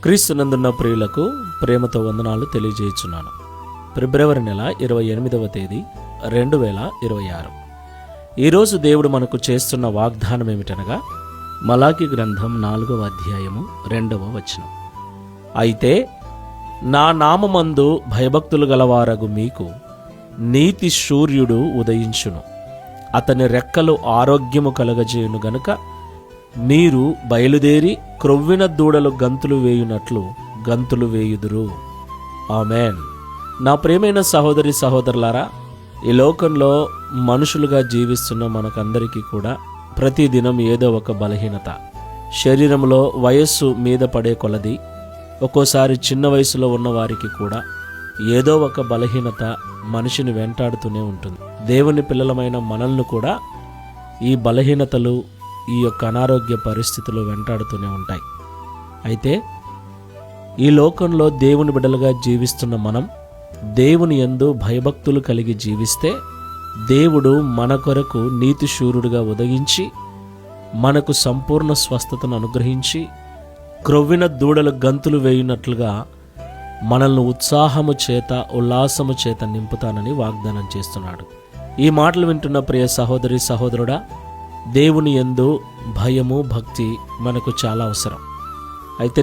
క్రీస్తునందున్న ప్రియులకు ప్రేమతో వందనాలు తెలియజేయుచున్నాను. ఫిబ్రవరి నెల 28వ తేదీ 2026. ఈరోజు దేవుడు మనకు చేస్తున్న వాగ్దానం ఏమిటనగా మలాకి గ్రంథం 4వ అధ్యాయము 2వ వచనం. అయితే నా నామమందు భయభక్తులు గలవారగు మీకు నీతి సూర్యుడు ఉదయించును, అతని రెక్కలు ఆరోగ్యము కలగజేయును గనుక మీరు బయలుదేరి క్రొవ్విన దూడలు గంతులు వేయునట్లు గంతులు వేయుదురు. ఆమేన్. నా ప్రియమైన సహోదరి సహోదరులారా, ఈ లోకంలో మనుషులుగా జీవిస్తున్న మనకందరికీ కూడా ప్రతిదినం ఏదో ఒక బలహీనత, శరీరంలో వయస్సు మీద పడే కొలది, ఒక్కోసారి చిన్న వయసులో ఉన్న వారికి కూడా ఏదో ఒక బలహీనత మనిషిని వెంటాడుతూనే ఉంటుంది. దేవుని పిల్లలమైన మనల్ని కూడా ఈ బలహీనతలు, ఈ యొక్క అనారోగ్య పరిస్థితులు వెంటాడుతూనే ఉంటాయి. అయితే ఈ లోకంలో దేవుని బిడ్డలుగా జీవిస్తున్న మనం దేవుని యందు భయభక్తులు కలిగి జీవిస్తే దేవుడు మన కొరకు నీతి శూరుడుగా ఉదయించి మనకు సంపూర్ణ స్వస్థతను అనుగ్రహించి క్రొవ్విన దూడలు గంతులు వేయునట్లుగా మనల్ని ఉత్సాహము చేత ఉల్లాసము చేత నింపుతానని వాగ్దానం చేస్తున్నాడు. ఈ మాటలు వింటున్న ప్రియ సహోదరి సహోదరుడా, దేవుని యందు భయము భక్తి మనకు చాలా అవసరం. అయితే